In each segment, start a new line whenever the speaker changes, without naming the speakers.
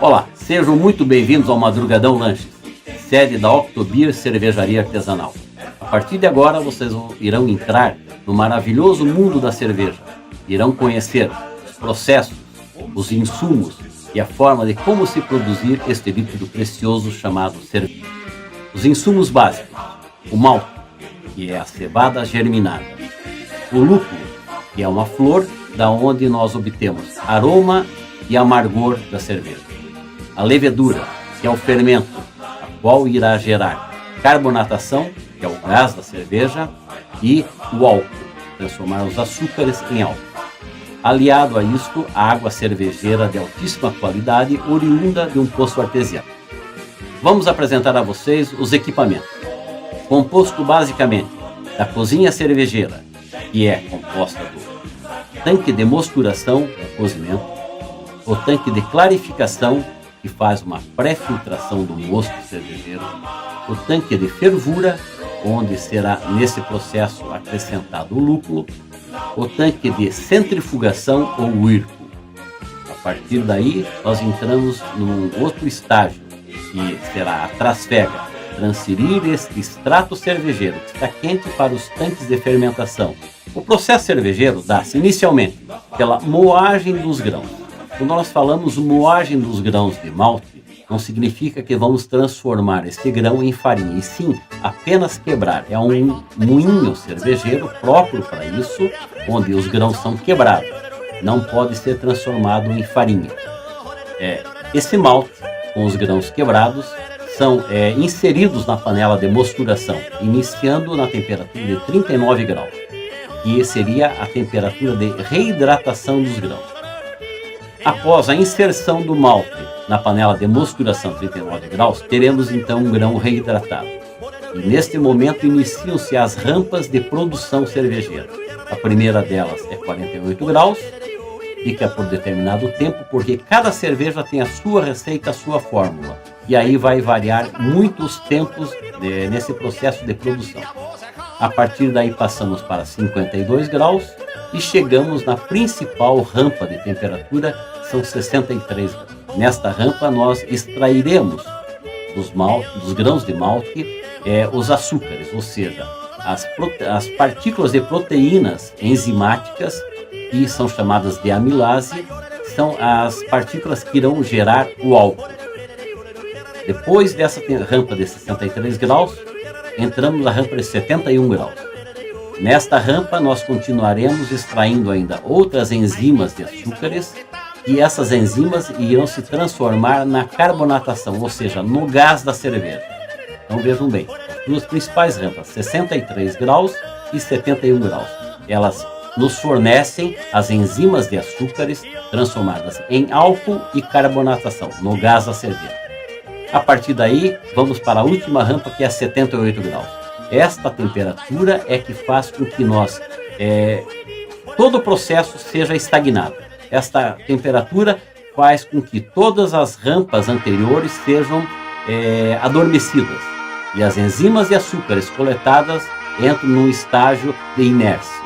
Olá, sejam muito bem-vindos ao Madrugadão Lanches, sede da Oktobeer Cervejaria Artesanal. A partir de agora vocês irão entrar no maravilhoso mundo da cerveja. Irão conhecer os processos, os insumos e a forma de como se produzir este líquido precioso chamado cerveja. Os insumos básicos: o malte, que é a cevada germinada; o lúpulo, que é uma flor da onde nós obtemos aroma e amargor da cerveja; a levedura, que é o fermento, a qual irá gerar carbonatação, que é o gás da cerveja, e o álcool, transformar os açúcares em álcool. Aliado a isto, a água cervejeira de altíssima qualidade, oriunda de um poço artesiano. Vamos apresentar a vocês os equipamentos. Composto basicamente da cozinha cervejeira, que é composta do tanque de mosturação, do cozimento, o tanque de clarificação, que faz uma pré-filtração do mosto cervejeiro, o tanque de fervura, onde será nesse processo acrescentado o lúpulo, o tanque de centrifugação ou whirlpool. A partir daí, nós entramos num outro estágio, que será a trasfega, transferir este extrato cervejeiro que está quente para os tanques de fermentação. O processo cervejeiro dá-se inicialmente pela moagem dos grãos. Quando nós falamos moagem dos grãos de malte, não significa que vamos transformar esse grão em farinha, e sim apenas quebrar. É um moinho cervejeiro próprio para isso, onde os grãos são quebrados. Não pode ser transformado em farinha. Esse malte, com os grãos quebrados, são inseridos na panela de mosturação, iniciando na temperatura de 39 graus, que seria a temperatura de reidratação dos grãos. Após a inserção do malte na panela de mosturação 39 graus, teremos então um grão reidratado. E neste momento iniciam-se as rampas de produção cervejeira. A primeira delas é 48 graus, fica por determinado tempo, porque cada cerveja tem a sua receita, a sua fórmula. E aí vai variar muitos tempos nesse processo de produção. A partir daí passamos para 52 graus e chegamos na principal rampa de temperatura, são 63 graus. Nesta rampa nós extrairemos dos grãos de malte os açúcares, ou seja, as partículas de proteínas enzimáticas, que são chamadas de amilase, são as partículas que irão gerar o álcool. Depois dessa rampa de 63 graus, entramos na rampa de 71 graus. Nesta rampa nós continuaremos extraindo ainda outras enzimas de açúcares, e essas enzimas irão se transformar na carbonatação, ou seja, no gás da cerveja. Então vejam bem, as duas principais rampas, 63 graus e 71 graus, elas nos fornecem as enzimas de açúcares transformadas em álcool e carbonatação, no gás da cerveja. A partir daí, vamos para a última rampa, que é 78 graus. Esta temperatura é que faz com que todo o processo seja estagnado. Esta temperatura faz com que todas as rampas anteriores sejam adormecidas, e as enzimas e açúcares coletadas entram num estágio de inércia.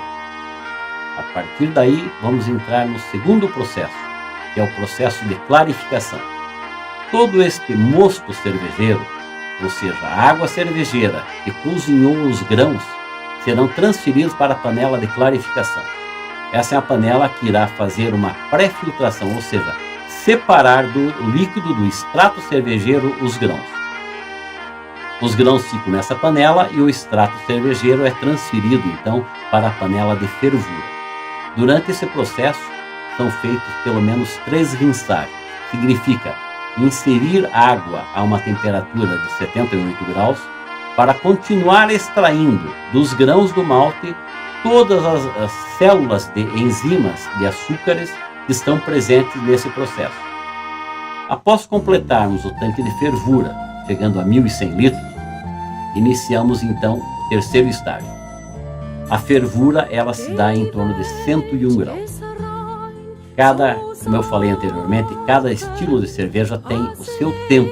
A partir daí, vamos entrar no segundo processo, que é o processo de clarificação. Todo este mosto cervejeiro, ou seja, a água cervejeira que cozinhou os grãos, serão transferidos para a panela de clarificação. Essa é a panela que irá fazer uma pré-filtração, ou seja, separar do líquido do extrato cervejeiro os grãos. Os grãos ficam nessa panela e o extrato cervejeiro é transferido então para a panela de fervura. Durante esse processo são feitos pelo menos 3 rinçagens. Significa inserir água a uma temperatura de 78 graus para continuar extraindo dos grãos do malte todas as células de enzimas de açúcares que estão presentes nesse processo. Após completarmos o tanque de fervura, chegando a 1.100 litros, iniciamos então o terceiro estágio. A fervura ela se dá em torno de 101 graus. Como eu falei anteriormente, cada estilo de cerveja tem o seu tempo,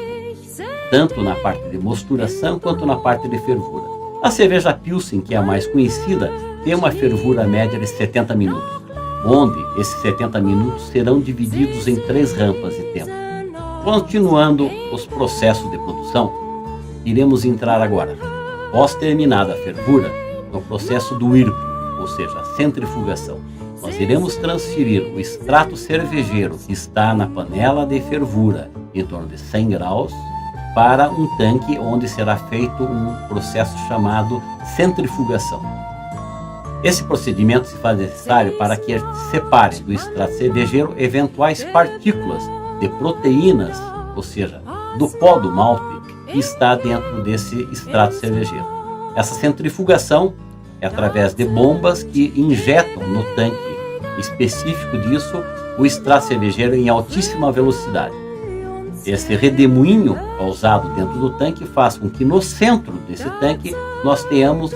tanto na parte de mosturação quanto na parte de fervura. A cerveja Pilsen, que é a mais conhecida, tem uma fervura média de 70 minutos, onde esses 70 minutos serão divididos em 3 rampas de tempo. Continuando os processos de produção, iremos entrar agora, após terminada a fervura, no processo do IRPO, ou seja, a centrifugação. Nós iremos transferir o extrato cervejeiro que está na panela de fervura, em torno de 100 graus, para um tanque onde será feito um processo chamado centrifugação. Esse procedimento se faz necessário para que separe do extrato cervejeiro eventuais partículas de proteínas, ou seja, do pó do malte que está dentro desse extrato cervejeiro. Essa centrifugação é através de bombas que injetam no tanque específico disso o extrato cervejeiro em altíssima velocidade. Esse redemoinho causado dentro do tanque faz com que no centro desse tanque nós tenhamos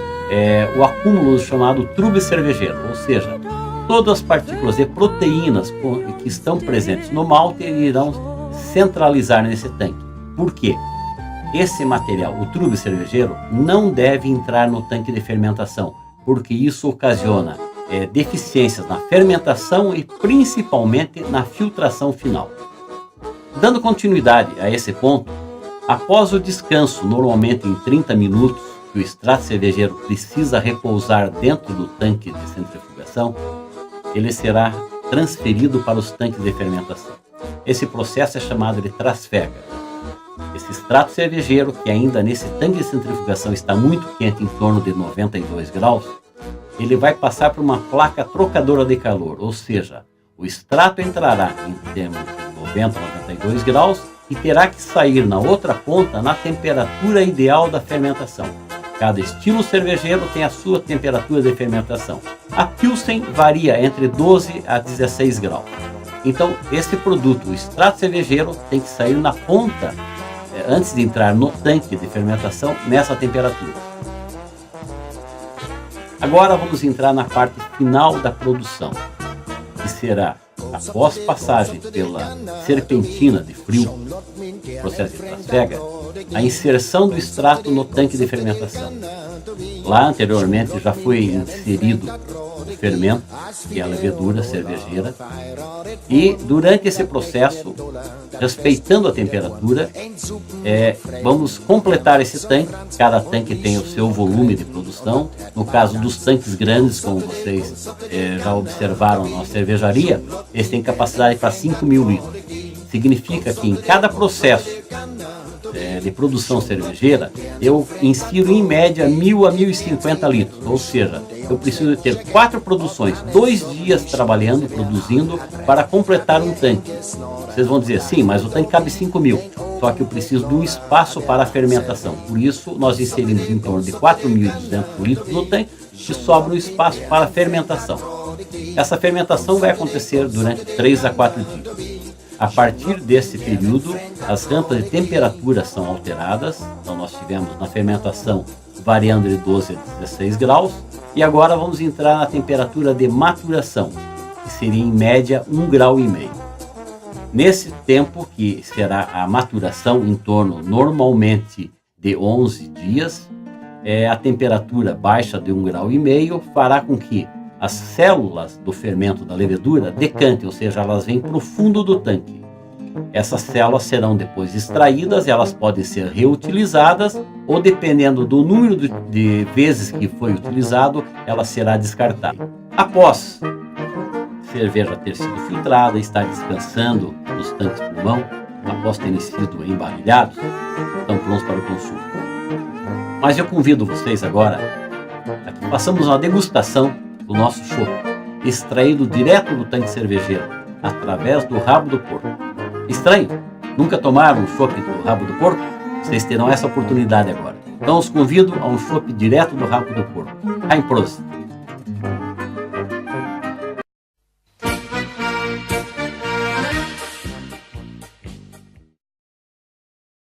o acúmulo chamado trube cervejeiro, ou seja, todas as partículas de proteínas que estão presentes no malte irão centralizar nesse tanque. Por quê? Esse material, o trube cervejeiro, não deve entrar no tanque de fermentação, porque isso ocasiona deficiências na fermentação e principalmente na filtração final. Dando continuidade a esse ponto, após o descanso, normalmente em 30 minutos, que o extrato cervejeiro precisa repousar dentro do tanque de centrifugação, ele será transferido para os tanques de fermentação. Esse processo é chamado de trasfega. Esse extrato cervejeiro, que ainda nesse tanque de centrifugação está muito quente, em torno de 92 graus, ele vai passar por uma placa trocadora de calor, ou seja, o extrato entrará em termos de 90 a 92 graus e terá que sair na outra ponta na temperatura ideal da fermentação. Cada estilo cervejeiro tem a sua temperatura de fermentação. A Pilsen varia entre 12 a 16 graus. Então, esse produto, o extrato cervejeiro, tem que sair na ponta, antes de entrar no tanque de fermentação, nessa temperatura. Agora vamos entrar na parte final da produção, que será, após passagem pela serpentina de frio, processo de trasfega, a inserção do extrato no tanque de fermentação. Lá anteriormente já foi inserido o fermento, que é a levedura cervejeira, e durante esse processo, respeitando a temperatura, vamos completar esse tanque. Cada tanque tem o seu volume de produção. No caso dos tanques grandes, como vocês já observaram na nossa cervejaria, eles têm capacidade para 5.000 litros. Significa que em cada processo de produção cervejeira, eu insiro em média 1.000 a 1.050 litros, ou seja, eu preciso ter 4 produções, 2 dias trabalhando e produzindo para completar um tanque. Vocês vão dizer, sim, mas o tanque cabe 5.000, só que eu preciso de um espaço para a fermentação. Por isso, nós inserimos em torno de 4.200 litros no tanque e sobra um espaço para a fermentação. Essa fermentação vai acontecer durante 3 a 4 dias. A partir desse período, as rampas de temperatura são alteradas. Então nós tivemos na fermentação variando de 12 a 16 graus. E agora vamos entrar na temperatura de maturação, que seria em média 1,5 grau. Nesse tempo, que será a maturação em torno normalmente de 11 dias, a temperatura baixa de 1,5 grau fará com que as células do fermento da levedura decantem, ou seja, elas vêm para o fundo do tanque. Essas células serão depois extraídas e elas podem ser reutilizadas ou, dependendo do número de vezes que foi utilizado, ela será descartada. Após a cerveja ter sido filtrada e estar descansando nos tanques pulmão, após terem sido embarrilhados, estão prontos para o consumo. Mas eu convido vocês agora a que façamos uma degustação do nosso chopp, extraído direto do tanque cervejeiro, através do rabo do porco. Estranho? Nunca tomaram um chopp do rabo do porco? Vocês terão essa oportunidade agora. Então os convido a um chopp direto do rabo do porco. Ein Prost!